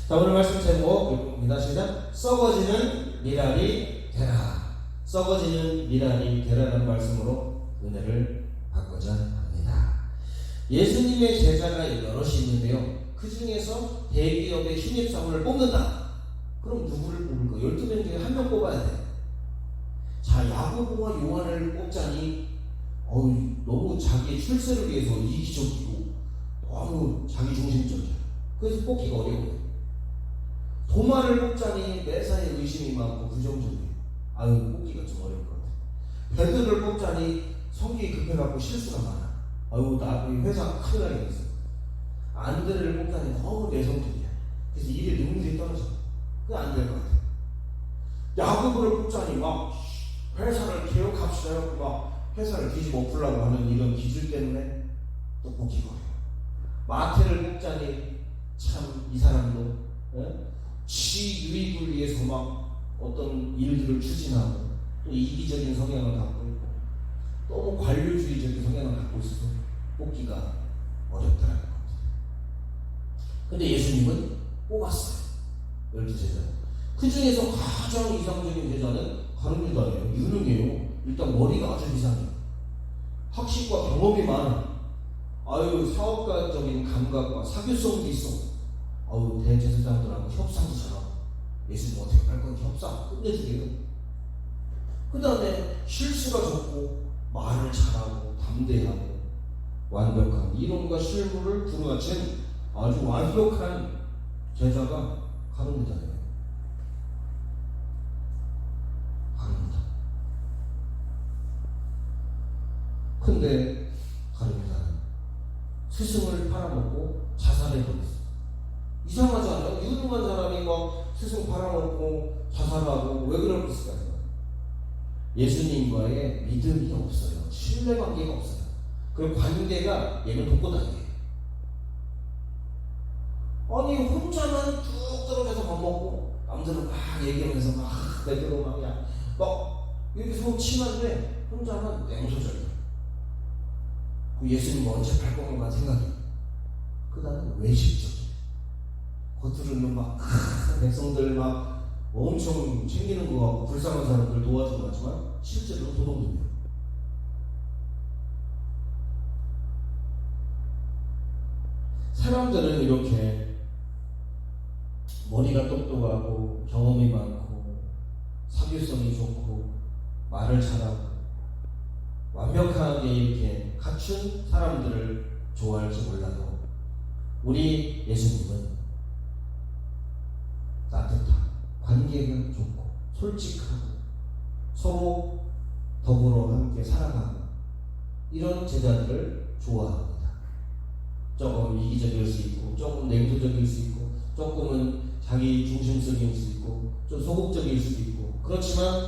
자, 오늘 말씀 제목 읽습니다. 시작. 썩어지는 미랄이 되라. 썩어지는 미랄이 되라는 말씀으로 은혜를 받고자 합니다. 예수님의 제자가 여럿이 있는데요. 그 중에서 대기업의 신입사원을 뽑는다. 그럼 누구를 뽑을까? 12명 중에 한 명 뽑아야 돼. 자, 야고보와 요한을 뽑자니 너무 자기의 출세를 위해서 이기적이고 너무 자기중심적이야. 그래서 뽑기가 어려워요. 도마를 뽑자니 매사에 의심이 많고 부정적이에요. 뽑기가 좀 어려울 것 같아요. 베드로를 뽑자니 성격이 급해갖고 실수가 많아. 나 회사 큰일 나겠어. 안드레를 뽑자니 너무 내성적이야. 그래서 일에 능률이 떨어져. 그게 안 될 것 같아요. 야고보를 뽑자니 막 회사를 개혁합시다 해갖고 막 회사를 뒤집어 엎으려고 하는 이런 기질 때문에 또 뽑기가 어려워. 마태를 뽑자니 참 이 사람도 지 유익을 위해서 막 어떤 일들을 추진하고 또 이기적인 성향을 갖고 있고 너무 관료주의적인 성향을 갖고 있어서 뽑기가 어렵다는 것 같아요. 근데 예수님은 뽑았어요. 12제자. 그 중에서 가장 이상적인 제자는 가룟유다예요. 유능해요. 일단 머리가 아주 이상해요. 학식과 경험이 많아. 사업가적인 감각과 사교성도 있어. 대제사장들하고 협상도 잘하고. 예수님 어떻게 할 건지 협상 끝내주게요. 그 다음에 실수가 적고 말을 잘하고 담대하고 완벽한 이론과 실물을 두루마친 아주 완벽한 제자가 가룟유다예요. 가룟유다. 근데 가룟유다는 스승을 팔아먹고 자살해버렸어. 이상하지 않아요? 유능한 사람이 막 스승 팔아먹고 자살하고 왜 그럴 수 있을까요? 예수님과의 믿음이 없어요. 신뢰관계가 없어요. 그리고 관계가 얘는 독고다니예요. 혼자만 쭉 떨어져서 밥 먹고 남들은 막 얘기하면서 막 베드로 막 이렇게 서로 친한데 혼자만 냉소적이에요. 예수님 언제 팔 건가 생각이. 그 다음에 외식적이에요. 겉으로는 막 백성들 막 엄청 챙기는 것 같고 불쌍한 사람들 도와주는 것 같지만 실제로 도둑놈이에요. 사람들은 이렇게 머리가 똑똑하고 경험이 많고 사교성이 좋고 말을 잘하고 완벽하게 이렇게 갖춘 사람들을 좋아할지 몰라도 우리 예수님은 따뜻한 관계가 좋고 솔직하고 서로 더불어 함께 살아가고 이런 제자들을 좋아합니다. 조금 이기적일 수 있고 조금 냉소적일 수 있고 조금은 자기 중심적일 수 있고 좀 소극적일 수도 있고 그렇지만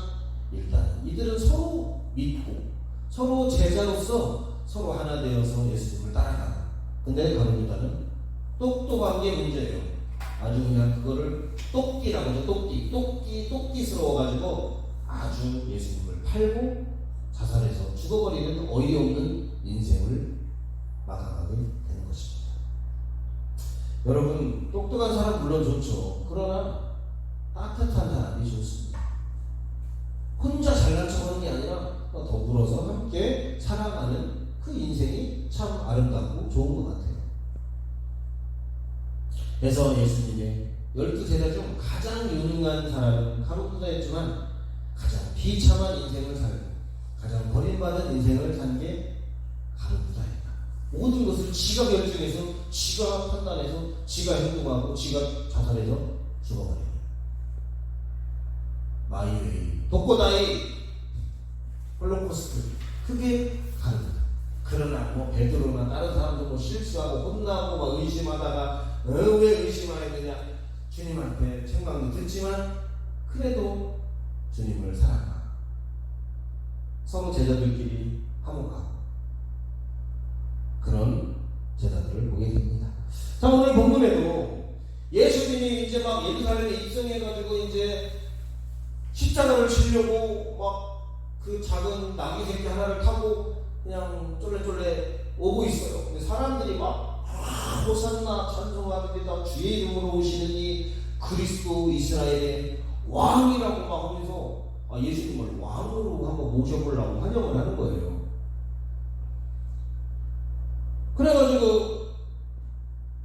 일단 이들은 서로 믿고 서로 제자로서 서로 하나 되어서 예수님을 따라가고. 근데 가룟유다는 똑똑한 게 문제예요. 아주 그냥 그거를 똑띠라고 하죠. 똑띠스러워가지고 아주 예수님을 팔고 자살해서 죽어버리는 어이없는 인생을 막아가게 되는 것입니다. 여러분, 똑똑한 사람 물론 좋죠. 그러나 따뜻한 사람이 좋습니다. 혼자 잘난 척하는 게 아니라 더불어서 함께 살아가는 그 인생이 참 아름답고 좋은 것 같아요. 그래서 예수님의 12제자 중 가장 유능한 사람은 가룟유다였지만 가장 비참한 인생을 살고 가장 버림받은 인생을 산 게 가룟유다입니다. 모든 것을 지가 결정해서 지가 판단해서 지가 행동하고 지가 자살해서 죽어버려요. 마이웨이, 독고다이, 홀로코스트, 그게 가룟유다. 그러나 베드로나 다른 사람들 실수하고 혼나고 막 의심하다가 왜 의심해야 되냐 주님한테 책망도 듣지만 그래도 주님을 사랑하고 서로 제자들끼리 화목하고 그런 제자들을 보게 됩니다. 자, 오늘 본문에도 예수님이 이제 막 예루살렘에 입성해가지고 이제 십자가를 지려고 막 그 작은 나귀 새끼 하나를 타고 그냥 쫄래쫄래 오고 있어요. 근데 사람들이 막 호산나 찬송합니다. 주의 이름으로 오시느니 그리스도 이스라엘의 왕이라고 막 하면서 예수님을 왕으로 한번 모셔보려고 환영을 하는 거예요. 그래가지고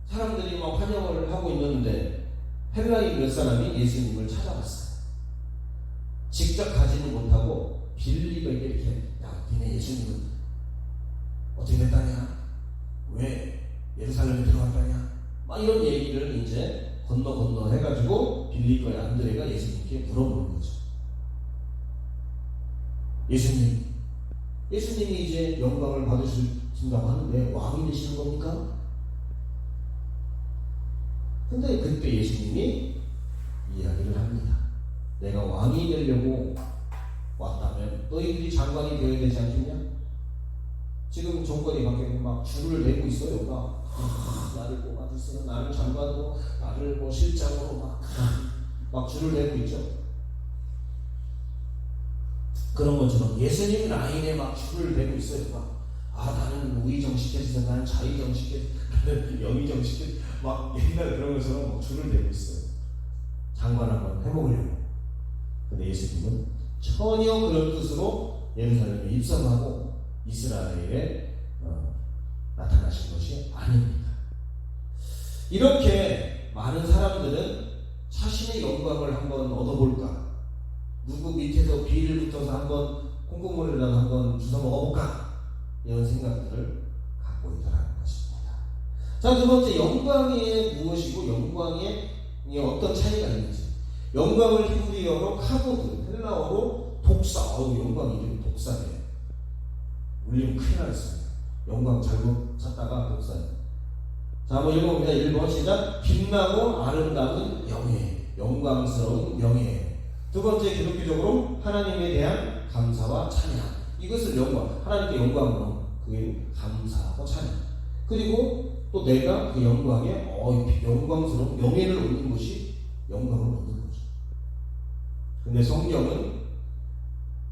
사람들이 막 환영을 하고 있는데 헬라인 몇 사람이 예수님을 찾아갔어요. 직접 가지는 못하고 빌리가 이렇게, 야, 니네 예수님은 어떻게 됐다냐? 왜 예루살렘에 들어갔다냐? 막 이런 얘기를 이제 건너 해가지고 빌리거의 안드레가 예수님께 물어보는 거죠. 예수님이 이제 영광을 받으신다고 하는데 왕이 되시는 겁니까? 근데 그때 예수님이 이야기를 합니다. 내가 왕이 되려고 왔다면 너희들이 장관이 되어야 되지 않겠냐? 지금 정권이 바뀌고 막 줄을 내고 있어요. 나를 뽑아주세요. 나를 장관으로, 나를 뭐 실장으로 막 줄을 내고 있죠. 그런 것처럼 예수님 라인에 막 줄을 내고 있어요. 나는 우의정식해주세요. 나는 자의정식해, 나는 영의정식해, 막 옛날 그런 것처럼 막 줄을 내고 있어요. 장관 한번 해보려고. 근데 예수님은 전혀 그런 뜻으로 예루살렘에 입성하고 이스라엘에 나타나신 것이 아닙니다. 이렇게 많은 사람들은 자신의 영광을 한번 얻어볼까, 누구 밑에서 비를 붙어서 한번 콩고물이라도 한번 주워 먹어볼까, 이런 생각들을 갖고 있다는 것입니다. 자, 두 번째, 영광이 무엇이고 영광에 어떤 차이가 있는지. 영광을 히브리어로 카보드, 헬라어로 독사. 영광 이름이 독사예요. 울리면 큰일 나겠습니다. 영광 잘못 찾다가 독사예요. 자, 한번 읽어봅니다. 1번 시작. 빛나고 아름다운 영예, 영광스러운 명예. 두 번째, 기독교적으로 하나님에 대한 감사와 찬양. 이것을 영광, 하나님께 영광으로, 그게 감사하고 찬양. 그리고 또 내가 그 영광에 영광스러운 명예를 얻는 것이 영광을 얻는 거죠. 근데 성경은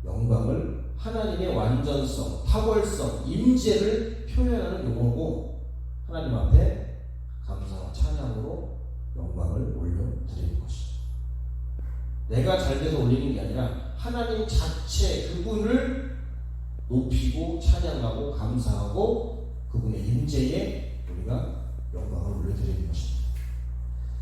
영광을 하나님의 완전성, 탁월성, 임재를 표현하는 용어고, 하나님 앞에 감사와 찬양으로 영광을 올려드리는 것이죠. 내가 잘 돼서 올리는 게 아니라 하나님 자체 그분을 높이고 찬양하고 감사하고 그분의 임재에 우리가 영광을 올려드리는 것입니다.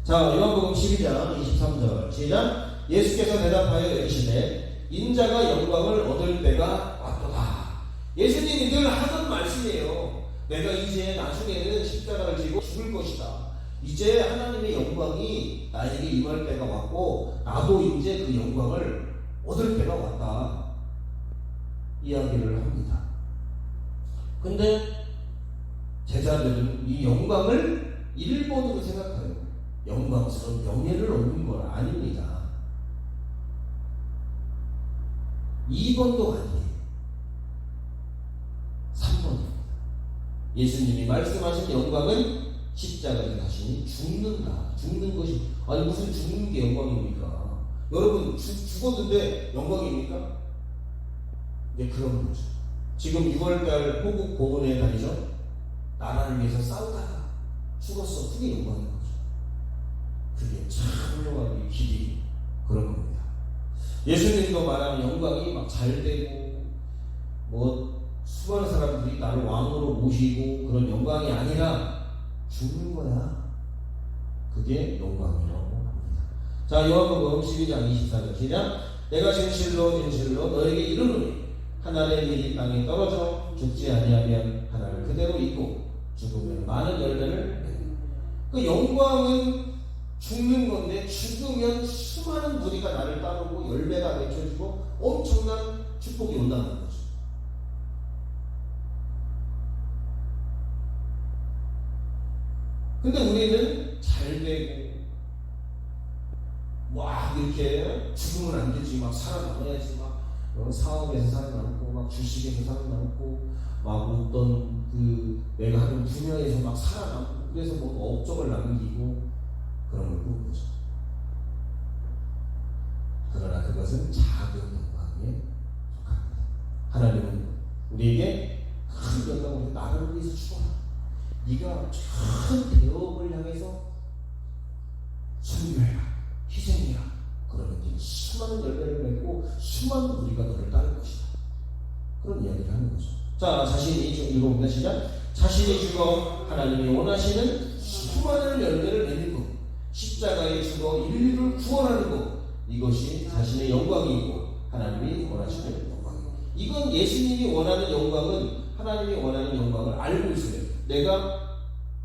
자, 요한복음 12장 23절 시작. 예수께서 대답하여 이르시되 인자가 영광을 얻을 때가 왔도다. 예수님이 늘 하던 말씀이에요. 내가 이제 나중에는 십자가를 지고 죽을 것이다. 이제 하나님의 영광이 나에게 임할 때가 왔고 나도 이제 그 영광을 얻을 때가 왔다, 이야기를 합니다. 근데 제자들은 이 영광을 1번으로 생각해요. 영광스러운 명예를 얻는 건 아닙니다. 2번도 아니에요. 3번입니다. 예수님이 말씀하신 영광은 십자가에 자신이 죽는다. 죽는 것이, 무슨 죽는 게 영광입니까? 여러분 죽었는데 영광입니까? 이제 그런 거죠. 지금 6월달 호국 보훈에 다니죠. 나라를 위해서 싸우다가 죽었어. 그게 영광인 거죠. 그게 참 훌륭한 길이 그런 겁니다. 예수님도 말하는 영광이 막 잘 되고 수많은 사람들이 나를 왕으로 모시고 그런 영광이 아니라 죽는 거야. 그게 영광이라고 합니다. 자, 요한복음 12장 24절 시작. 내가 진실로 너에게 이르노니 하나의 밀이 땅에 떨어져 죽지 아니하면 하나를 그대로 있고 죽으면 많은 열매를 맺는. 그 영광은 죽는 건데 죽으면 수많은 무리가 나를 따르고 열매가 맺혀지고 엄청난 축복이 온다는 거죠. 근데 우리는 잘 되고 막 이렇게 죽으면 안 되지, 막 살아남아야지, 막 사업에서 살아남고 막 주식에서 살아남고 막 어떤 내가 하는 분야에서 막 살아남고 그래서 업적을 남기고 그런 걸 꾸는 거죠. 그러나 그것은 작은 영광에 속합니다. 하나님은 우리에게 큰 영광을, 나를 위해서 죽어라, 네가 큰 대업을 향해서 순교해라, 수많은 열매를 맺고 수많은 우리가 너를 따를 것이다. 그런 이야기를 하는 거죠. 자, 자신이 좀 읽어봅니다. 시작. 자신이 죽어 하나님이 원하시는 수많은 열매를 맺는 것, 십자가에 죽어 인류를 구원하는 것, 이것이 자신의 영광이고 하나님이 원하시는 영광이고, 이건 예수님이 원하는 영광은 하나님이 원하는 영광을 알고 있어요. 내가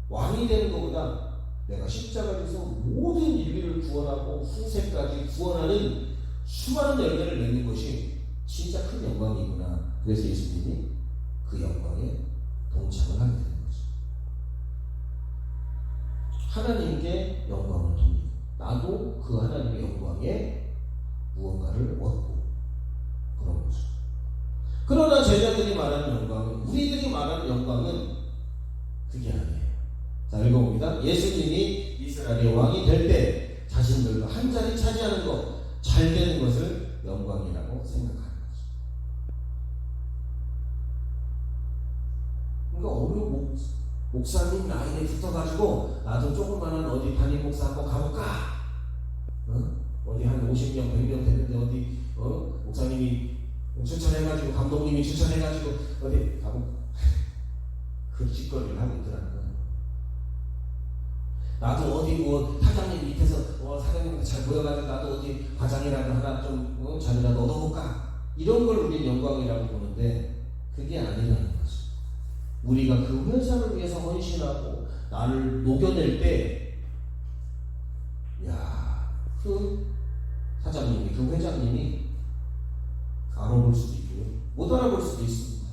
왕이 되는 것보다 내가 십자가에서 모든 인류를 구원하고 후세까지 구원하는 수많은 열매를 맺는 것이 진짜 큰 영광이구나. 그래서 예수님이 그 영광에 동참을 하게 되는 거죠. 하나님께 영광을 돌리고 나도 그 하나님의 영광에 무언가를 얻고 그런 거죠. 그러나 제자들이 말하는 영광은, 우리들이 말하는 영광은 그게 아니에요. 자, 읽어봅니다. 예수님이 이스라엘의 왕이 될 때 자신들과 한 자리 차지하는 것, 잘 되는 것을 영광이라고 생각하는 거죠. 그러니까 어느 목사님 라인에 붙어가지고 나도 조그마한 어디 담임 목사 한번 가볼까? 어디 한 50명, 100명 되는데 어디 목사님이 추천해가지고 감독님이 추천해가지고 어디 가볼까? 그 짓거리를 하고 있더라는 거예요. 나도 어디 뭐 사장님 밑에서 사장님 잘 보여가지고 나도 어디 과장이라도 하나 좀 자리라도 얻어볼까? 이런 걸 우리는 영광이라고 보는데 그게 아니라는 거죠. 우리가 그 회사를 위해서 헌신하고 나를 녹여낼 때, 야, 그 사장님이, 그 회장님이 알아볼 수도 있고요, 못 알아볼 수도 있습니다.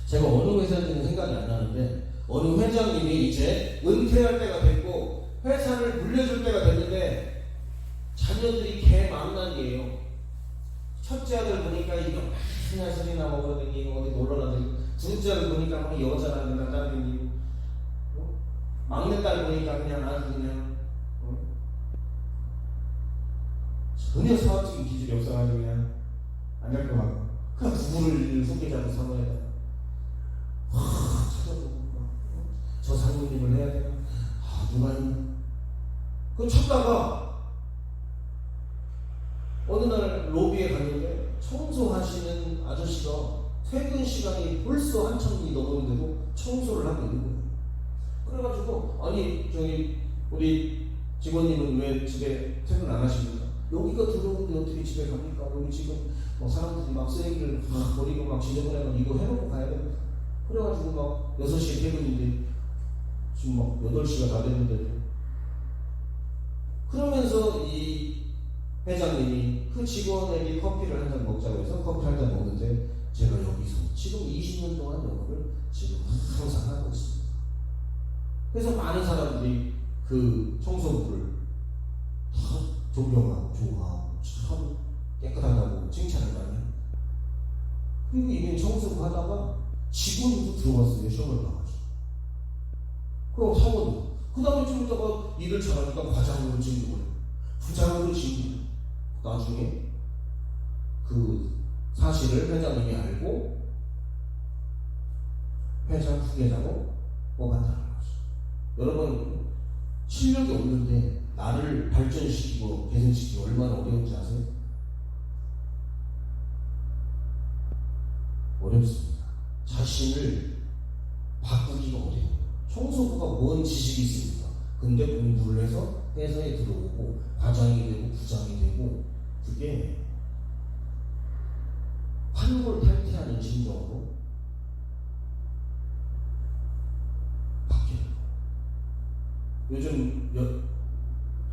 제가 어느 회사인지는 생각이 안 나는데 어느 회장님이 이제 은퇴할 때가 됐고 회사를 물려줄 때가 됐는데 자녀들이 개망난이에요. 첫째 아들 보니까 이거 맨날 소리 나고 그러더니 어디 놀러 다니고, 둘째 아들 보니까 막 여자랑 나다니고, 막내딸 보니까 그냥 아주 그냥 전혀 사업적인 기질이 없어가지고 그냥 안 갈 거 같고, 그냥 부부를 소개자고 사모에다 찾아보고 저 상무님을 해야 되나? 누가 있나? 그거 찾다가 어느 날 로비에 갔는데 청소하시는 아저씨가 퇴근 시간이 벌써 한참이 넘었는데도 청소를 하고 있는 거예요. 그래가지고 아니 저기 우리 직원님은 왜 집에 퇴근 안 하십니까? 여기가 들어오는데 어떻게 집에 갑니까? 여기 지금 뭐 사람들이 막 쓰레기를 막 버리고 막 지저분해서 이거 해놓고 가야 됩니다. 그래가지고 막 6시에 퇴근인데 지금 막 8시가 다 됐는데도, 그러면서 이 회장님이 그 직원에게 커피를 한 잔 먹자고 해서 커피 한 잔 먹는데 제가 여기서 지금 20년 동안 영어를 지금 항상 하고 있습니다. 그래서 많은 사람들이 그 청소부를 다 존경하고 좋아하고 참 깨끗하다고 칭찬을 많이 합니다. 그리고 이게 청소부 하다가 직원도 들어왔어요. 시험을 봐가지고. 그럼 사원도. 그 다음에 좀 있다가 일을 잘하니까 과장으로 진급을 해요. 부장으로 진급. 나중에 그 사실을 회장님이 알고 회장 후계자로 뽑았다는 거죠. 여러분, 실력이 없는데 나를 발전시키고 개선시키기 얼마나 어려운지 아세요? 어렵습니다. 자신을 바꾸기가 어려워요. 청소부가 뭔 지식이 있습니까? 근데 공부를 해서 회사에 들어오고 과장이 되고 부장이 되고, 그게 환골탈태하는 심정으로 바뀌어요. 요즘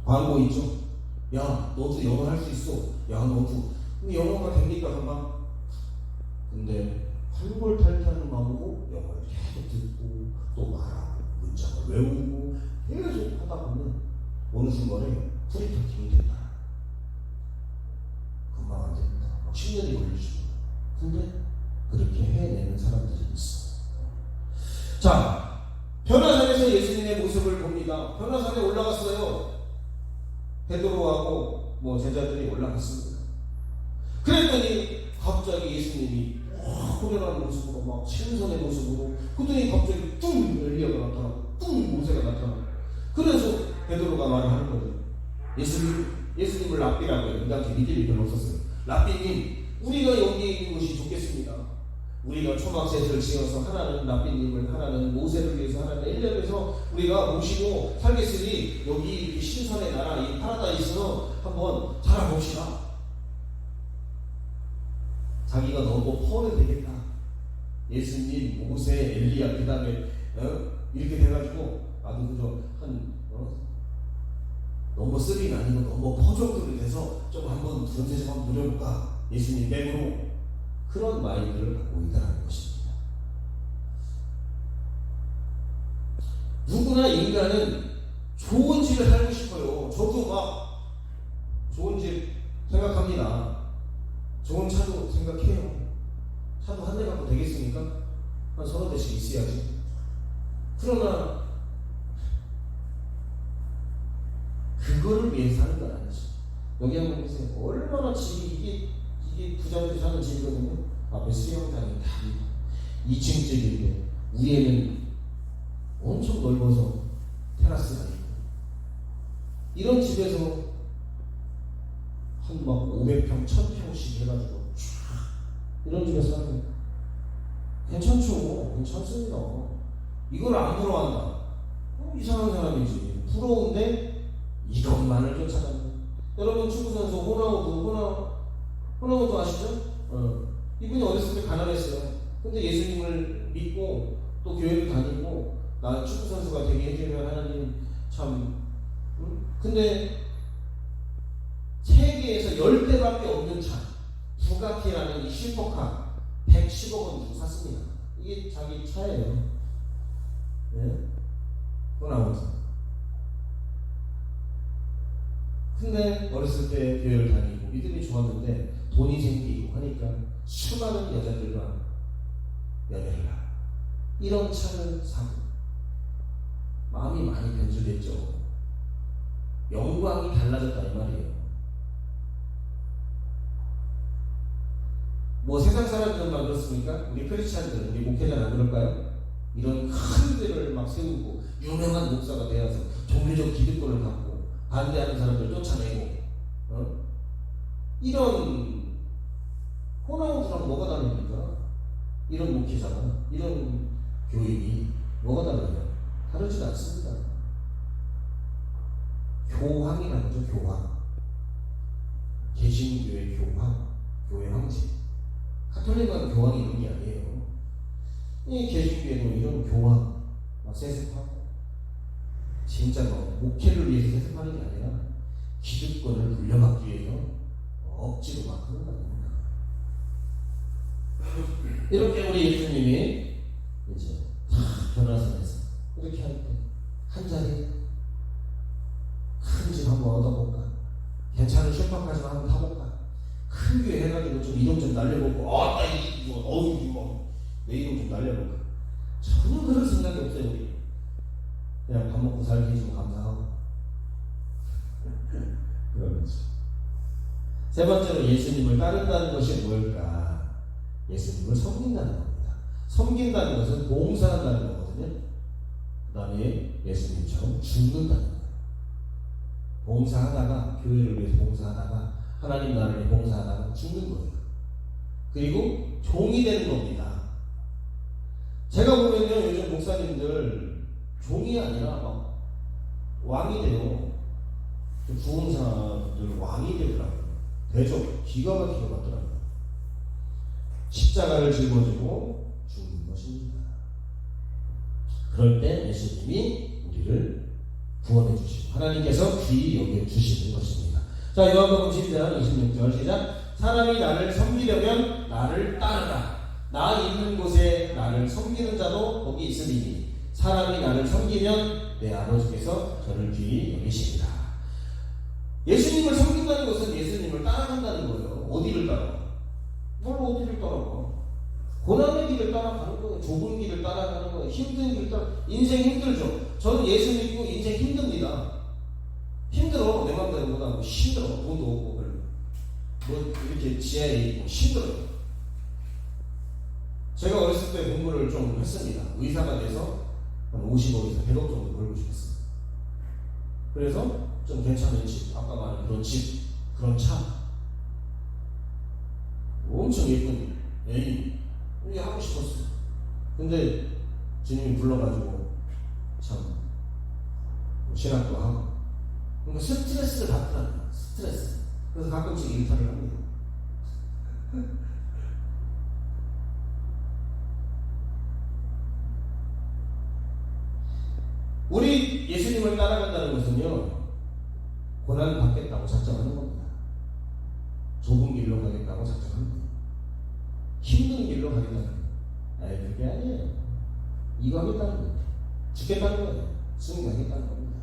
광고 있죠? 야, 너도 영어 할 수 있어. 야, 너도. 근데 영어가 됩니까, 금방? 근데 환골탈태하는 마음으로 영어를 계속 듣고 또 말하고 문장을 외우고 계속 하다 보면 어느 순간에 프리터킹이 된다. 금방 안 됩니다. 막 10년이 걸리시고. 근데 그렇게 해내는 사람들이 있어. 자, 변화산에서 예수님의 모습을 봅니다. 변화산에 올라갔어요. 베드로하고 제자들이 올라갔습니다. 그랬더니 갑자기 예수님이 호련한 모습으로 막 신선의 모습으로, 그랬더니 갑자기 뚱 엘리야가 나타나고 뚱 모세가 나타나고, 그래서 베드로가 말을 하는 거죠. 예수님, 예수님을 랍비라고 해요. 그 당시 믿음이 별로 없었어요. 랍비님, 우리가 여기에 있는 것이 좋겠습니다. 우리가 초막셋을 지어서 하나는 랍비님을, 하나는 모세를 위해서, 하나는 엘리야에서 우리가 모시고 살겠으니 여기 이렇게 신선의 나라, 이 파라다이스로 한번 살아봅시다. 자기가 너무 퍼는 되겠다. 예수님, 모세, 엘리야, 그 다음에 이렇게 돼가지고 나도 그저 한 넘버 3가 아니고 넘버 4 정도로 돼서 좀 한번 전세 좀 한번 누려볼까. 예수님 맹으로 그런 마인드를 갖고 있다는 것입니다. 누구나 인간은 좋은 집에 살고 싶어요. 저도 막 좋은 집 생각합니다. 좋은 차도 생각해요. 차도 한 대 갖고 되겠습니까? 한 30대씩 있어야지. 그러나 그거를 위해서 사는 건 아니죠. 여기 한번 보세요. 얼마나 집이 이게 부자들이 사는 집이거든요. 앞에 수영장이 다 2층짜리인데 위에는 엄청 넓어서 테라스가 있고, 이런 집에서 한 막 500평, 1000평씩 해가지고 이런 집에서 사는 괜찮죠. 괜찮습니다. 이걸 안 부러워한다. 이상한 사람이지. 부러운데 이것만을 쫓아간다. 여러분 축구선수 호나우두 아시죠? 이분이 어렸을 때 가난했어요. 근데 예수님을 믿고 또 교회를 다니고 나 축구선수가 되게 해주면 하나님 참 근데 세계에서 10대밖에 없는 차 부가티라는 이 슈퍼카 110억 원 주고 샀습니다. 이게 자기 차예요. 네? 호나우두. 근데 어렸을 때 교회를 다니고 믿음이 좋았는데 돈이 생기고 하니까 수많은 여자들과 연애를 하고 이런 차를 사고 마음이 많이 변질됐죠. 영광이 달라졌다 이 말이에요. 뭐 세상 사람들만 그렇습니까? 우리 크리스찬들, 우리 목회자는 안 그럴까요? 이런 큰 데를 막 세우고 유명한 목사가 되어서 종교적 기득권을 갖고 반대하는 사람들 쫓아내고 이런 호나우두랑 뭐가 다릅니까? 이런 목회자가, 이런 교인이 뭐가 다르냐? 다르지 않습니다. 교황이라는 거죠. 교황. 개신교의 교황, 교회 황제. 가톨릭은 교황이 있는 게 아니에요. 이 개신교회는 이런 교황 막 세습하고 진짜 목회를 위해서 세습하는 게 아니라 기득권을 물려받기 위해서 억지로 막 하는 거 아닙니까? 이렇게 우리 예수님이 이제 다 변화선에서 이렇게 할 때 한 자리 큰 집 한번 얻어볼까? 괜찮은 슈퍼카지 한번 타볼까? 큰 교회 해가지고 좀 이동 좀 날려보고 내 이동 좀 날려볼까? 전혀 그런 생각이 없어요. 우리 그냥 밥 먹고 살기 해주면 감사하고 그런 거죠. 세 번째로 예수님을 따른다는 것이 뭘까? 예수님을 섬긴다는 겁니다. 섬긴다는 것은 봉사한다는 거거든요. 그 다음에 예수님처럼 죽는다는 거예요. 봉사하다가, 교회를 위해서 봉사하다가, 하나님 나라를 위해 봉사하다가 죽는 거예요. 그리고 종이 되는 겁니다. 제가 보면요, 요즘 목사님들 종이 아니라 막 왕이 돼요. 부흥사들 왕이 되더라고요. 대접 기가 막히게 받더라고요. 십자가를 짊어지고 죽는 것입니다. 그럴 때 예수님이 우리를 구원해 주시고 하나님께서 귀히 여겨 주시는 것입니다. 자, 요한복음 12장 26절 시작. 사람이 나를 섬기려면 나를 따르라. 나 있는 곳에 나를 섬기는 자도 거기 있으리니 사람이 나를 섬기면 내 아버지께서 저를 귀히 여기십니다. 예수님을 섬긴다는 것은 예수님을 따라간다는 거예요. 어디를 따라가? 뭘 어디를 따라가? 고난의 길을 따라가는 거예요. 좁은 길을 따라가는 거예요. 힘든 길을 따라. 인생 힘들죠. 저는 예수 믿고 인생 힘듭니다. 힘들어. 내 맘대로 못하고 힘들어. 돈도 없고 뭐 이렇게 지하에 있고 힘들어요. 제가 어렸을 때 공부를 좀 했습니다. 의사가 돼서 한 50억에서 100억 정도 벌고 싶었어요. 그래서 좀 괜찮은 집, 아까 말한 그런 집, 그런 차, 엄청 예쁜 애인, 이게 하고 싶었어요. 근데 주님이 불러가지고 참 신학도 하고, 그러니까 스트레스를 받더라고요. 스트레스. 그래서 가끔씩 일탈을 합니다. 우리 예수님을 따라간다는 것은요, 고난을 받겠다고 작정하는 겁니다. 좁은 길로 가겠다고 작정하는 거예요. 힘든 길로 가겠다는 거예요. 그게 아니에요. 이거 하겠다는 거예요. 죽겠다는 거예요. 승리하겠다는 겁니다.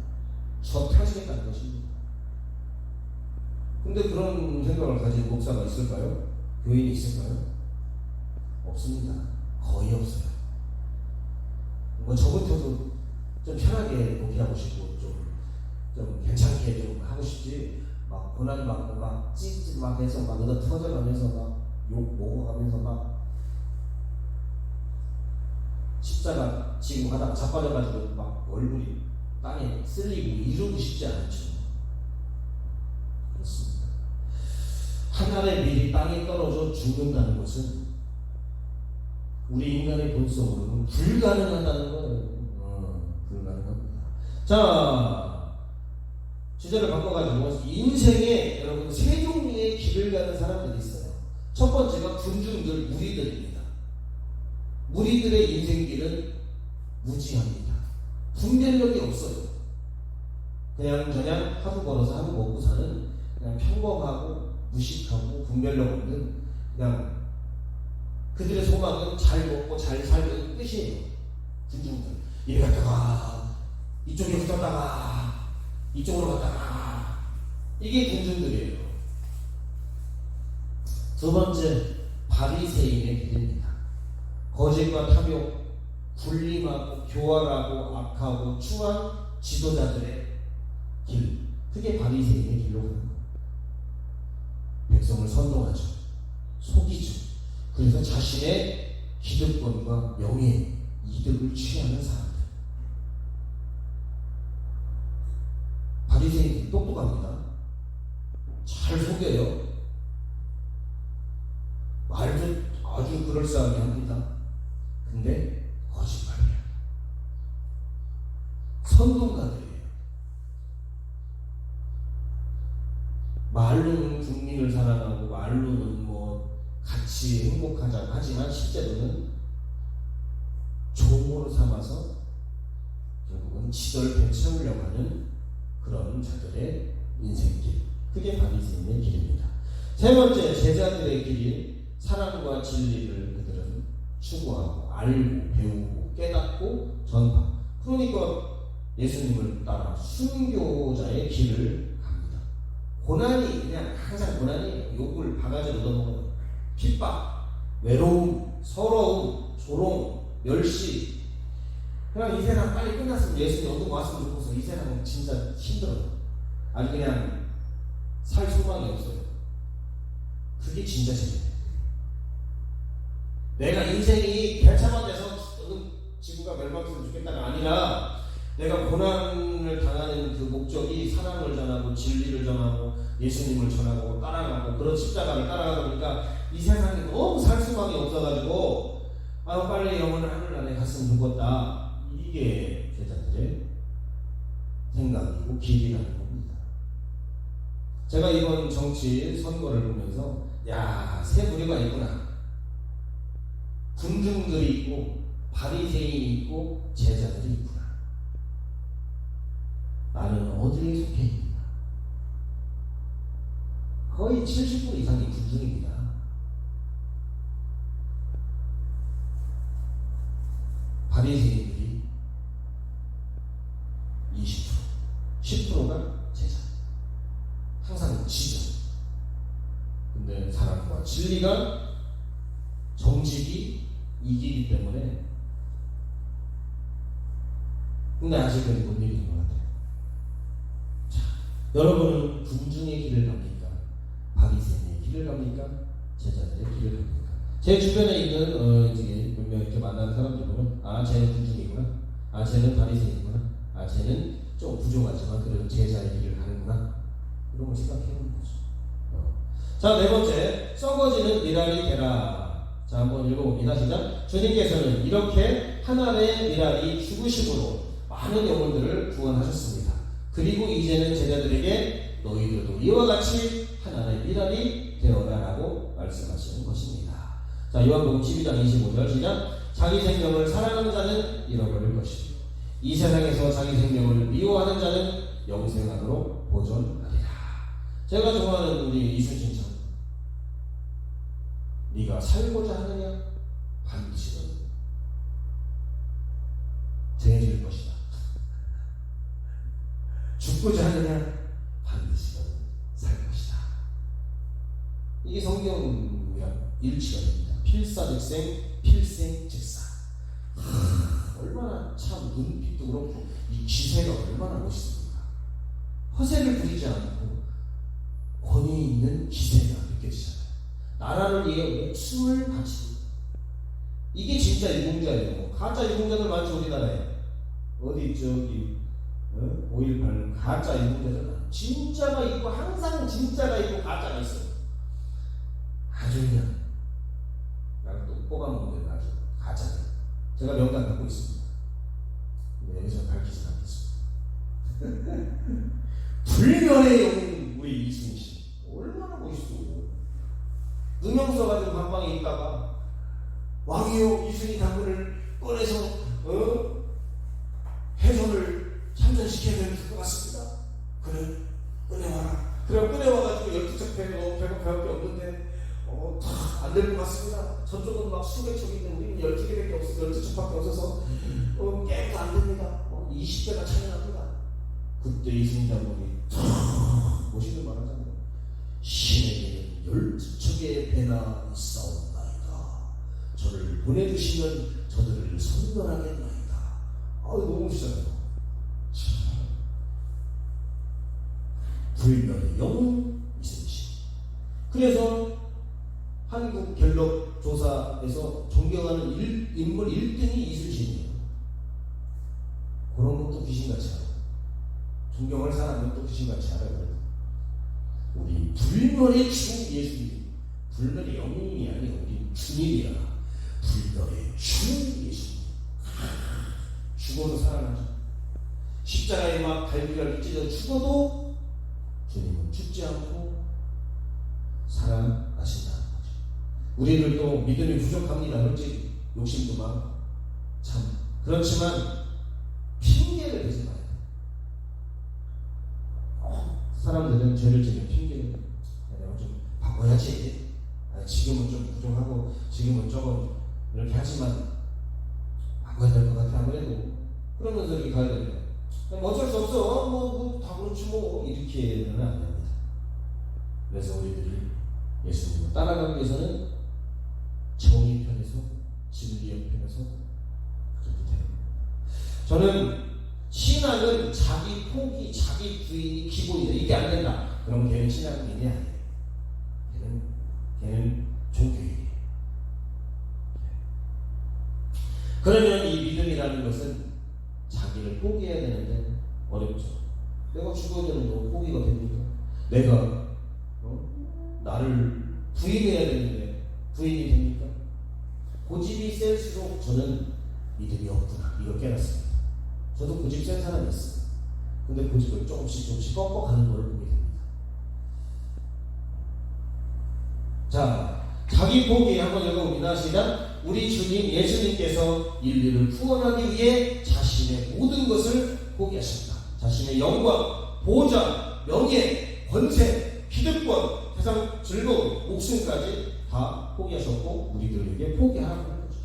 저 타시겠다는 것입니다. 근데 그런 생각을 가진 목사가 있을까요? 교인이 있을까요? 없습니다. 거의 없어요. 뭐 저부터도 좀 편하게 목회하고 싶고 좀 괜찮게 좀 하고 싶지, 막 고난 받고 막 찌릿 막 해서 막 얻어 터져가면서 막 욕 먹어가면서 막 십자가 지금 하다가 자빠져가지고 막 얼굴이 땅에 쓸리고 이러고 싶지 않죠. 그렇습니다. 하늘의 밀이 땅에 떨어져 죽는다는 것은 우리 인간의 본성으로는 불가능하다는 거예요. 불가능합니다. 자, 주제를 바꿔가지고 인생에 여러분 세 종류의 길을 가는 사람들이 있어요. 첫 번째가 군중들, 무리들입니다. 무리들의 인생길은 무지합니다. 분별력이 없어요. 그냥 하루 걸어서 하루 먹고 사는 그냥 평범하고 무식하고 분별력 없는, 그냥 그들의 소망은 잘 먹고 잘 살는 끝이에요. 군중들. 이리 갔다가 이쪽에 붙었다가 이쪽으로 갔다가, 이게 군중들이에요. 두 번째, 바리새인의 길입니다. 거짓과 탐욕, 군림하고 교활하고 악하고 추한 지도자들의 길, 그게 바리새인의 길로 가는 거예요. 백성을 선동하죠. 속이죠. 그래서 자신의 기득권과 명예, 이득을 취하는 사람들. 바리새인이 똑똑합니다. 잘 속여요. 말도 아주 그럴싸하게 합니다. 근데 거짓말이에요. 선동가들이에요. 말로는 국민을 사랑하고 말로는 뭐 같이 행복하자 하지만 실제로는 종으로 삼아서 결국은 지덜 배채우려고 하는 그런 자들의 인생길, 그게 바리새인의 길입니다. 세 번째, 제자들의 길이 사랑과 진리를 그들은 추구하고 알고 배우고 깨닫고 전파. 그러니까 예수님을 따라 순교자의 길을 갑니다. 고난이 그냥 항상 고난이에요. 욕을 바가지로 얻어먹어요. 핍박, 외로움, 서러움, 조롱, 멸시. 그냥 이 세상 빨리 끝났으면 예수님 어떤 거 왔으면 좋겠어. 이 세상은 진짜 힘들어요. 아주 그냥 살 소망이 없어요. 그게 진짜 재미예요. 내가 인생이 개차만 돼서 지구가 멸망했으면 좋겠다가 아니라, 내가 고난을 당하는 그 목적이 사랑을 전하고 진리를 전하고 예수님을 전하고 따라가고 그런 십자가를 따라가다 보니까 이 세상에 너무 살 수망이 없어가지고 빨리 영원한 하늘나라에 갔으면 좋겠다. 이게 제자들의 생각이고 길이라는 겁니다. 제가 이번 정치 선거를 보면서 세 부류가 있구나. 군중들이 있고 바리새인이 있고 제자들이 있구나. 나는 어디에 속해 있는가? 거의 70% 이상이 군중입니다. 바리새인들이 20%, 10%가 제자. 항상 지죠. 근데 사랑과 진리가, 정직이 이기기 때문에, 근데 아직은 못 이기는 것 같아요. 자, 여러분은 군중의 길을 갑니까? 바리새인의 길을 갑니까? 제자들의 길을 갑니까? 제 주변에 있는 몇 명 이렇게 만나는 사람들 보면 쟤는 군중이구나, 쟤는 바리새인이구나, 쟤는 좀 부족하지만 그래도 제자의 길을 가는구나, 이런 걸 생각해보는 거죠. 자, 네 번째, 썩어지는 미랄이 되라. 자, 한번 읽어봅니다. 시작. 주님께서는 이렇게 하나의 미랄이 죽으심으로 많은 영혼들을 구원하셨습니다. 그리고 이제는 제자들에게 너희들도 이와 같이 하나의 미랄이 되어라 라고 말씀하시는 것입니다. 자, 요한복음 12장 25절 시작. 자기 생명을 사랑하는 자는 잃어버릴 것이고 이 세상에서 자기 생명을 미워하는 자는 영생하도록 보존하리라. 제가 좋아하는 우리 이순신 참, 네가 살고자 하느냐 반드시 너는 정해질 것이다. 죽고자 하느냐 반드시 너는 살 것이다. 이게 성경이랑 일치가 됩니다. 필사즉생, 필생즉사. 얼마나 참 눈빛도 그렇고 이 기세가 얼마나 멋있습니까? 허세를 부리지 않고 권위 있는 기세가 느껴지잖아요. 나라를 위해 목숨을 바치는, 이게 진짜 유공자예요. 가짜 유공자들 많죠, 우리나라에. 어디 저기 5.18 가짜 유공자들 많아요. 진짜가 있고 항상 진짜가 있고 가짜가 있어요. 아주 그냥 나를 또 뽑아먹는 아주 가짜들. 제가 명단 갖고 있습니다. 근데 여기서 밝히지 않겠습니다. 불멸의 영웅 우리 이순신 씨 얼마나 멋있어. 누명 써가지고 방방에 있다가 왕이요 이순신 당군을 꺼내서 해선을 참전시켜야 될 것 같습니다. 그래 꺼내와라. 그래 꺼내와가지고 12척 배가 배밖에 없는데 다 안 될 것 같습니다. 저쪽은 막 수백 척인데 우리는 12개밖에 없어서 12척밖에 없어서 게임도 안 됩니다. 20배가 차이 납니다. 그때 이순신 장군이 멋있는 말 하잖아요. 신에게는 12척의 배나 있사옵나이다. 저를 보내주시면 저들을 선멸하겠나이다. 너무 멋있잖아요. 불멸의 영웅 이순신. 그래서 한국 갤럽 조사에서 존경하는 인물 1등이 이순신이에요. 그런 것도 귀신같이 알아요. 존경할 사람은 또 귀신같이 알아요. 우리 불멸의 주 예수님, 불멸의 영웅이 아니라 우리 주님이야. 불멸의 주 예수님. 죽어도 살아나죠. 십자가에 막 갈비를 찢어 죽어도 주님은 죽지 않고 살아나신다는 거죠. 우리를 또 믿음이 부족합니다. 솔직히 욕심도 많고 참 그렇지만 핑계를 대지 마요. 사람들은 죄를 지면 핑계를 내가 좀 바꿔야지. 지금은 좀 부족하고 지금은 조금 이렇게 하지만 바꿔야 될 것 같아. 아무래도 그러면서 이렇게 가야 됩니다. 어쩔 수 없어. 다 그렇지 뭐. 이렇게는 안 됩니다. 그래서 우리들이 예수님을 따라가기 위해서는 정의 편에서 진리의 편에서 그렇게 됩니다. 저는 신앙은 자기 포기, 자기 부인이 기본이다. 이게 안 된다. 그럼 걔는 신앙인이 아니에요. 걔는 종교인이에요. 그러면 이 믿음이라는 것은 자기를 포기해야 되는데 어렵죠. 내가 죽어야 되는데 포기가 됩니까? 내가 나를 부인해야 되는데 부인이 됩니까? 고집이 셀수록 저는 믿음이 없구나, 이걸 깨닫습니다. 저도 고집 센 사람이 있어요. 근데 고집을 조금씩 꺾어가는 걸 보게 됩니다. 자, 자기 포기 한번 읽어봅니다. 시작. 우리 주님 예수님께서 인류를 구원하기 위해 자신의 모든 것을 포기하셨다. 자신의 영광, 보좌, 명예, 권세, 기득권, 세상 즐거움, 목숨까지 다 포기하셨고 우리들에게 포기하라고 하는 거죠.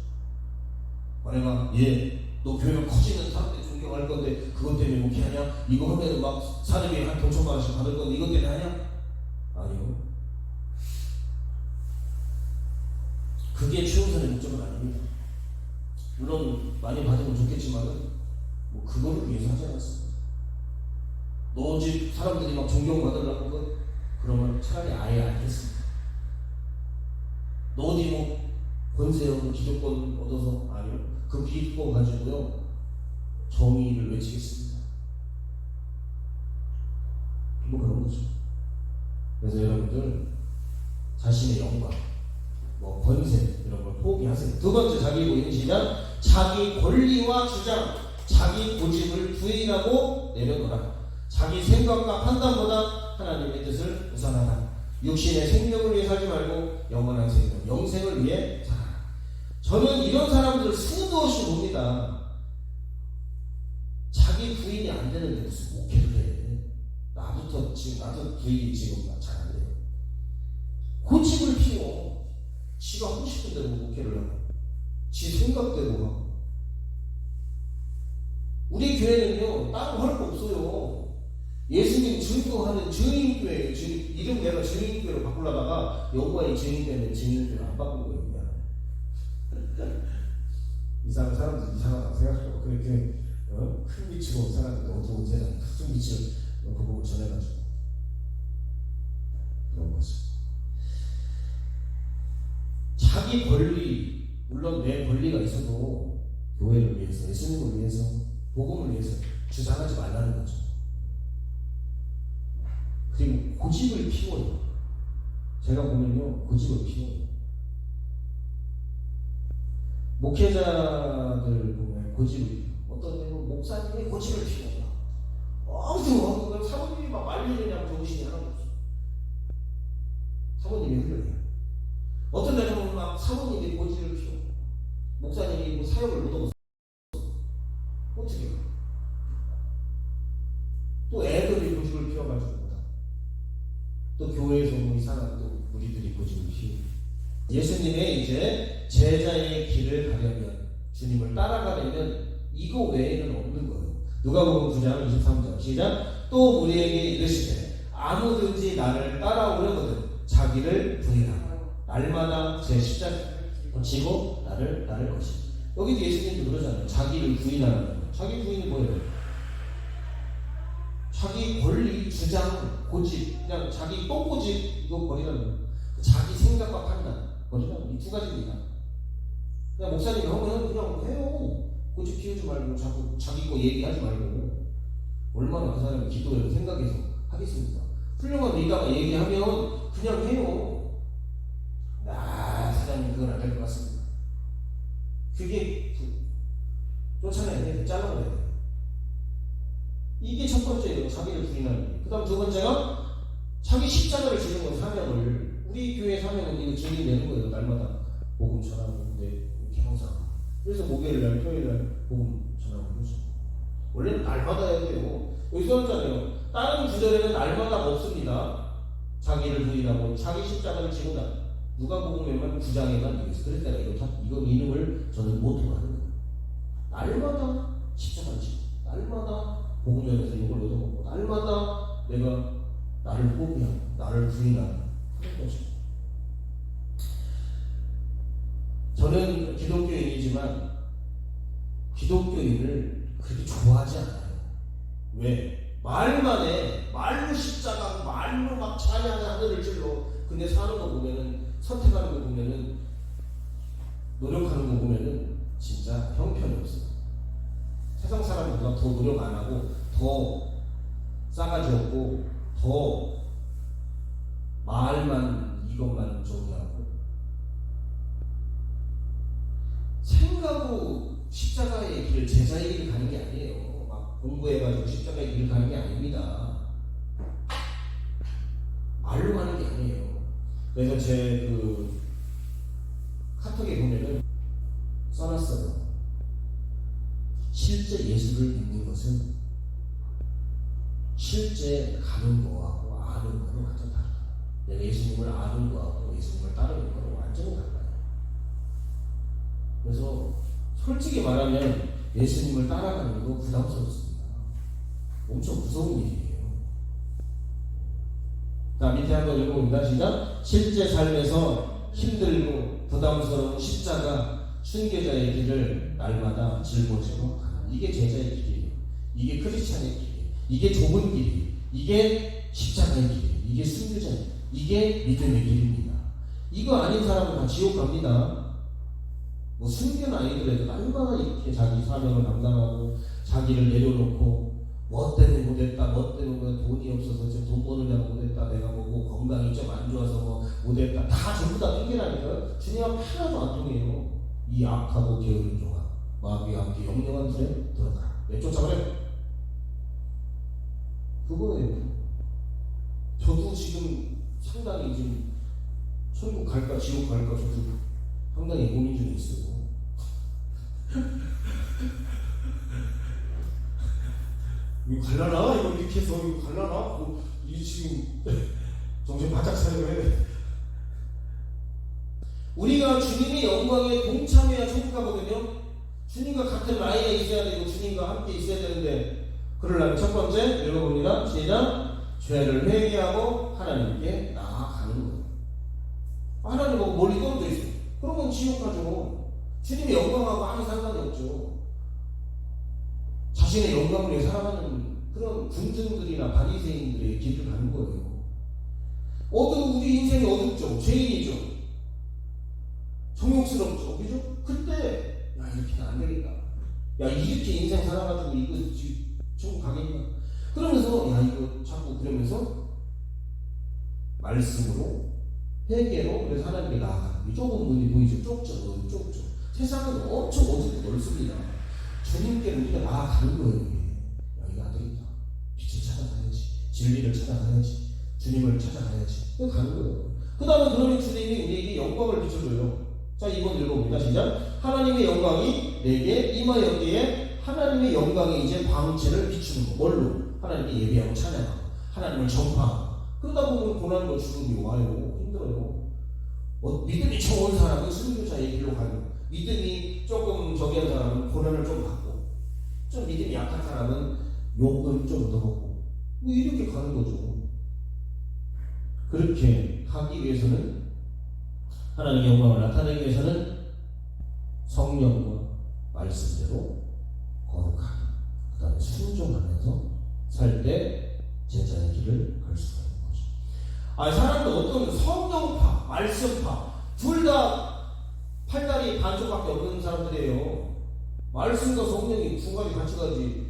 만약에 너 교회가 커지는 사람들이 존경할 건데 그것 때문에 목회하냐? 이거 하면 막 사람이 한 돈 천만 원씩 받을 건데 이것 때문에 하냐? 아니요. 그게 최우선의 목적은 아닙니다. 물론 많이 받으면 좋겠지만은 뭐 그거를 위해서 하지 않았습니다. 너 집 사람들이 막 존경받으려고 그러면 차라리 아예 안 했습니다. 너 어디 뭐 권세하고 기득권 얻어서 아니요. 그 기득권 가지고요 정의를 외치겠습니다. 뭐 그런 거죠. 그래서 여러분들 자신의 영광, 뭐 권세 이런 걸 포기하세요. 두 번째 자기 부인 시작. 자기 권리와 주장, 자기 고집을 부인하고 내려놓으라. 자기 생각과 판단보다 하나님의 뜻을 우선하라. 육신의 생명을 위해 살지 말고 영원한 생명, 영생을 위해 살아라. 저는 이런 사람들을 수도 없이 봅니다. 자기 부인이 안 되는데 무슨 목회를 해. 나도 부인이 지금 잘 안 돼요. 고집을 피워. 지가 하고 싶은 대로 목회를 하고 지 생각대로 하고. 우리 교회는요 따로 할 거 없어요. 예수님 증거하는 증인교회예요. 이름 내가 증인교회로 바꾸려다가 여호와의 증인되면 증인교회를 안 바꾼 거예요. 그냥 이상한 사람들 이상하다고 생각하고 그렇게 큰 미치고 온 사람들 어두운 세상에 큰 미치를 복음을 전해가지고 그런 거죠. 자기 권리, 물론 내 권리가 있어도 교회를 위해서, 예수님을 위해서, 복음을 위해서 주장하지 말라는 거죠. 그리고 고집을 피워요. 제가 보면요, 고집을 피워요. 목회자들 보면 고집을 피워요. 어떤 데는 목사님이 고집을 피워요. 엄청 사모님이 막 말리느냐고 정신이 하나도 없어요. 사모님이 흘려요. 어떤 데는 막 사모님이 고집을 피워. 목사님이 뭐 사역을 못 얻었어. 어떻게 해요? 또 애들이 고집을 피워가지고 또 교회에서 뭐 이상한 또 우리들이 고집을 피우고. 예수님의 이제 제자의 길을 가려면, 주님을 따라가려면 이거 외에는 없는 거예요. 누가복음 9장 23절 시작. 또 우리에게 이르시되 아무든지 나를 따라오려거든 자기를 부인하고 날마다 제 십자가를 지고 나를 따를 것이다. 여기도 예수님도 그러잖아요. 자기를 부인하는 거예요. 자기 부인이 뭐예요? 자기 권리, 주장, 고집, 그냥 자기 똥고집 이거 버리라는 거예요. 자기 생각과 판단 버리라는 거예요. 이 두 가지입니다. 그냥 목사님이 하면 그냥 해요. 고집 피우지 말고 자기 거 얘기하지 말고. 얼마나 그 사람이 기도해서 생각해서 하겠습니까? 훌륭한 리더가 얘기하면 그냥 해요. 사장님 그건 안 될 것 같습니다. 그게 쫓아내야 돼. 잘라내야 돼. 이게 첫 번째예요. 자기를 부인하는 게. 그 다음 두 번째가 자기 십자가를 지는 건 사명을. 우리 교회 사명은 이거 증인되는 거예요. 날마다 복음 전하고 이렇게 항상. 그래서 목요일날 토요일날 복음 전하는 거죠. 원래는 날마다 해야 돼요. 여기 써있잖아요. 다른 구절에는 날마다 없습니다. 자기를 부인하고 자기 십자가를 지고다. 누가복음에만 9장에만 있어요. 그래서 내가 이건 이름을 저는 모토로 하는 거예요. 날마다 십자가를 지고 날마다 복음전에서 이걸 얻어먹고 날마다 내가 나를 포기하고 나를 부인하고 그런 거죠. 저는 기독교인이지만 기독교인을 그렇게 좋아하지 않아요. 왜? 말만 해. 말로 십자가고 말로 막 찬양을 하늘을 찔러. 근데 사는 거 보면은, 선택하는 거 보면은, 노력하는 거 보면은 진짜 형편이 없어요. 세상 사람보다 더 노력 안 하고 더 싸가지 없고 더 말만 이것만 정리하고 생각으로 십자가의 길을 제자의 길을 가는 게 아니에요. 막 공부해가지고 십자가의 길을 가는 게 아닙니다. 말로 가는 게 아니에요. 그래서 제 카톡에 보면은 써놨어요. 실제 예수를 믿는 것은 실제 가는 거하고 아는 거는 완전 달라요. 내가 예수님을 아는 거하고 예수님을 따르는 거는 완전히 달라요. 그래서 솔직히 말하면 예수님을 따라가는 거 부담스럽습니다. 엄청 무서운 일이에요. 자, 밑에 한번 읽어봅니다. 시작. 실제 삶에서 힘들고 부담스러운 십자가 순교자의 길을 날마다 짊어지고 가는, 이게 제자의 길이에요. 이게 크리스찬의 길이에요. 이게 좁은 길이에요. 이게 십자가의 길이에요. 이게 순교자의 길, 이게 믿음의 길입니다. 이거 아닌 사람은 다 지옥 갑니다. 순교는 아니더라도 날마다 이렇게 자기 사명을 감당하고 자기를 내려놓고 뭐 때문에 못했다, 뭐 때문에 돈이 없어서 지금 돈 버느냐고 못했다, 내가 뭐 건강이 좀 안 좋아서 뭐 못했다, 다 전부 다 핑계라니까. 주님 앞에 하나도 안 통해요. 이 악하고 게으른 종아, 마귀와 함께 영영한 불에 들어가라. 왜 쫓아버려? 그거예요. 저도 지금 상당히 지금 천국 갈까 지옥 갈까 저도 상당히 고민 중에 있어요. 이거 갈라나? 이거 이렇게 해서 이거 갈라나? 이 지금 정신 바짝 차려야 돼. 우리가 주님의 영광에 동참해야 천국 가거든요. 주님과 같은 라인에 있어야 되고 주님과 함께 있어야 되는데, 그러려면 첫 번째 읽어봅니다. 시작. 죄를 회개하고 하나님께 나아가는 거예요. 하나님하고 멀리 떨어져 있어요. 그러면 지옥 가죠. 주님의 영광하고 아무 상관이 없죠. 자신의 영광을 위해 살아가는 그런 군중들이나 바리새인들의 길을 가는 거예요. 우리 인생이 어둡죠. 죄인이죠. 정욕스럽죠. 그죠? 그때 야, 이렇게는 안 되겠다. 야, 이렇게 인생 살아가지고 이거 지금 천국 가겠냐? 그러면서 야, 이거 자꾸 그러면서 말씀으로 회개로 그래서 하나님께 나아가는 게 좁은 문이 보이죠. 좁죠. 좁죠. 세상은 엄청 어둡고 넓습니다. 주님께는 우리가 나아가는 거예요. 야, 이거 안 되겠다. 빛을 찾아가야지. 진리를 찾아가야지. 주님을 찾아가야지. 그거 가는 거예요. 그 다음에 그러면 주님이 우리에게 영광을 비춰줘요. 자, 2번 읽어봅니다. 시작. 하나님의 영광이 내게 임하였기에 하나님의 영광이 이제 광채를 비추는 거. 뭘로? 하나님께 예배하고 찬양하고 하나님을 전파하고. 그러다 보면 고난과 죽음이 와요. 힘들어요. 믿음이 좋은 사람은 순교자의 길로 가고, 믿음이 조금 저기 한 사람은 고난을 좀 받고, 좀 믿음이 약한 사람은 욕을 좀 얻어먹고, 뭐 이렇게 가는 거죠. 그렇게 하기 위해서는, 하나님의 영광을 나타내기 위해서는 성령과 말씀대로 거룩하게, 그 다음에 순종하면서 살 때 제자의 길을 갈 수가 있는 거죠. 사람들 어떤 성령파, 말씀파, 둘 다 팔다리 반쪽밖에 없는 사람들이에요. 말씀과 성령이 두 가지 같이 가지.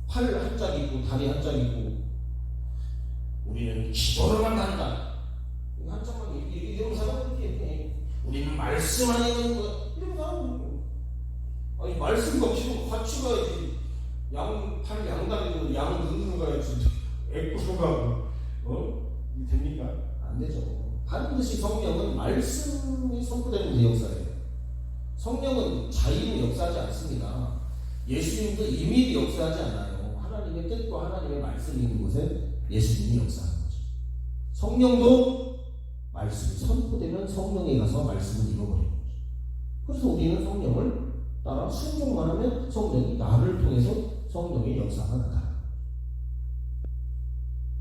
팔 한 짝 있고 다리 한 짝 있고, 우리는 기도로만 한다. 한 짝만 이런 사람은 이렇게 우리는 말씀 아니면 이런 사람은 아니 말씀과 기도 같이 가야지. 팔 양다리로 양 눈으로 가야지. 애꾸로 가고 됩니까? 안 되죠. 반드시 성령은 말씀이 선포되는 그 역사예요. 성령은 자유의 역사하지 않습니다. 예수님도 임의로 역사하지 않아요. 하나님의 뜻과 하나님의 말씀이 있는 곳에 예수님이 역사하는 거죠. 성령도 말씀이 선포되면 성령에 가서 말씀을 이뤄버리는 거죠. 그래서 우리는 성령을 따라 순종만 하면 성령이 나를 통해서 성령의 역사가 나타나요.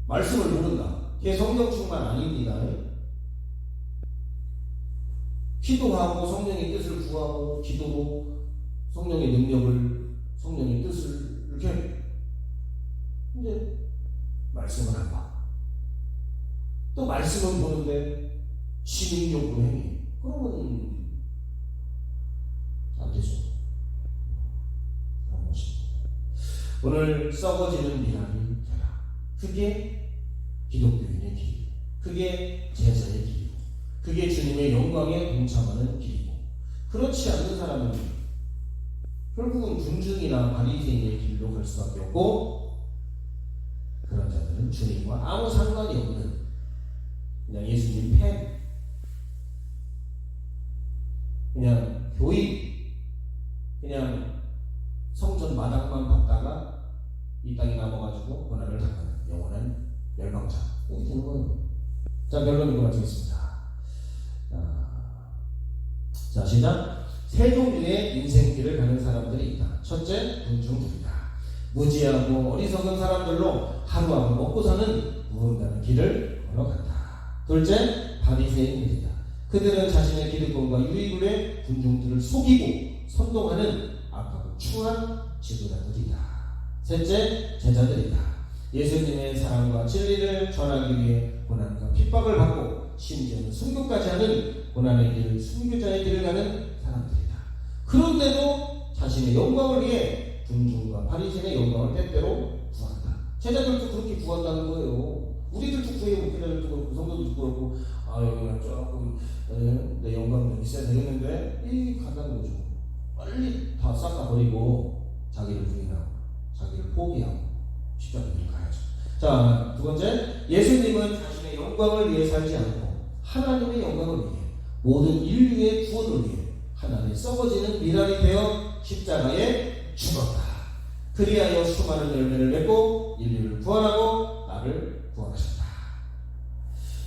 말씀을 모른다. 그게 성령 충만 아닙니다. 기도하고 성령의 뜻을 구하고, 기도로 성령의 능력을, 성령의 뜻을 이렇게, 근데 말씀을 안 봐. 또 말씀은 보는데 시민적으로 행위. 그러면 안 되죠. 오늘 썩어지는 미랄이 되라. 그게 기독교인의 길, 그게 제자의 길이고, 그게 주님의 영광에 동참하는 길이고, 그렇지 않는 사람은 결국은 군중이나 바리새인의 길로 갈 수밖에 없고, 그런 자들은 주님과 아무 상관이 없는 그냥 예수님 팬, 그냥 교인, 그냥 성전 마당만 봤다가 이 땅에 남아가지고 고난을 당하는 영원한 멸망자, 이렇게 되는 거예요. 자, 결론 읽고 마치겠습니다. 자, 시작. 세 종류의 인생길을 가는 사람들이 있다. 첫째, 군중들이다. 무지하고 어리석은 사람들로 하루하루 먹고 사는 무언가는 길을 걸어간다. 둘째, 바리새인들이다. 그들은 자신의 기득권과 유익을 위해 군중들을 속이고 선동하는 악하고 추한 지도자들이다. 셋째, 제자들이다. 예수님의 사랑과 진리를 전하기 위해 고난과 핍박을 받고 심지어는 순교까지 하는 고난의 길, 순교자의 길을 가는 사람들이다. 그런데도 자신의 영광을 위해 군중과 바리새인의 영광을 때때로 제자들도 그렇게 구한다는 거예요. 우리들도 구해, 목회자들도 그렇고 성도들도 그렇고, 여기가 조금 내 영광 좀 있어야 되겠는데 이 간다는 거죠. 빨리 다 싹다 버리고 자기를 부인하고 자기를 포기하고 십자가를 가야죠. 자, 두 번째, 예수님은 자신의 영광을 위해 살지 않고 하나님의 영광을 위해 모든 인류의 구원을 위해 하나님의 썩어지는 미랄이 되어 십자가에 죽었다. 그리하여 수많은 열매를 맺고 인류를 구원하고 나를 구원하셨다.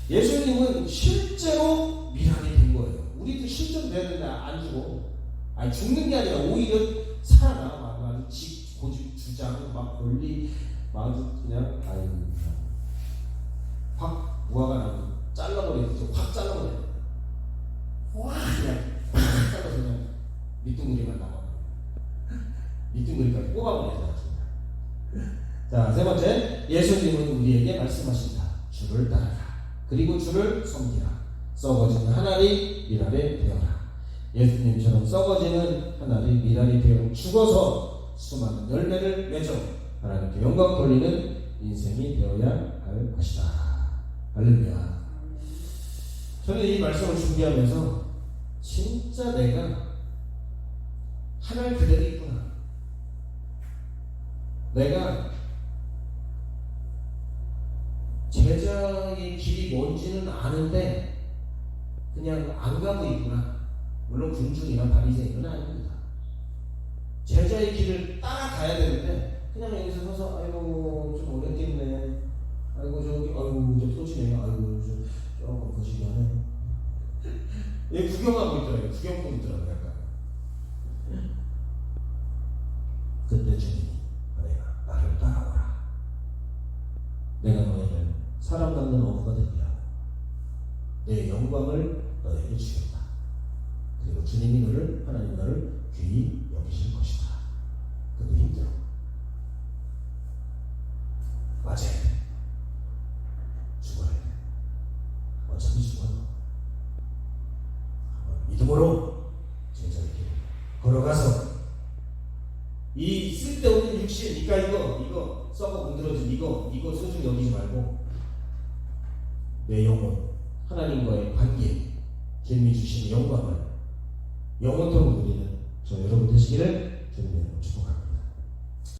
예수님은 실제로 미랄이 된 거예요. 우리도 실제로 돼야 된다. 안 죽어. 아니, 죽는 게 아니라 오히려 살아나. 막 고집 주장, 막 권리, 막 그냥 확 무화과 나고 잘라버리죠. 확 잘라버려요. 와, 그냥 확 잘라서 그냥 밑둥그리만 나와. 밑둥그리까지 뽑아버려요. 자, 세 번째, 예수님은 우리에게 말씀하신다. 주를 따르라. 그리고 주를 섬기라. 썩어지는 하나리 미랄이 되어라. 예수님처럼 썩어지는 하나리 미랄이 되어 죽어서 수많은 열매를 맺어 하나님께 영광 돌리는 인생이 되어야 할 것이다. 할렐루야. 저는 이 말씀을 준비하면서 진짜 내가 하나님 그대로 있구나. 내가 제자의 길이 뭔지는 아는데 그냥 안 가고 있구나. 물론 군중이나 바리새인은 아닙니다. 제자의 길을 따라가야 되는데 그냥 여기서 서서 아이고 좀 어렵겠네. 아이고 저기 아이고 저 토지네. 아이고 저 조금 거시기하네. 얘 구경하고 있더라고요. 구경꾼 있더라고요. 약간. 그때 주님이 너희가 나를 따라오라. 내가 너희를 사람 같는 어부가 되게 하고 내 영광을 너희에게 주겠다. 그리고 주님이 너를, 하나님이 너를 귀히 여기실 것이다. 근데 힘들어. 맞아야 돼. 죽어야 돼. 어차피 죽어. 믿음으로 제자의 길 걸어가서 이 쓸데없는 육신, 그러니까 이거 썩어 문드러진 이거 소중히 여기지 말고 내 영혼, 하나님과의 관계, 주님이 주신 영광을 영원토록 누리는 저 여러분 되시기를 주님의 이름으로 축복합니다.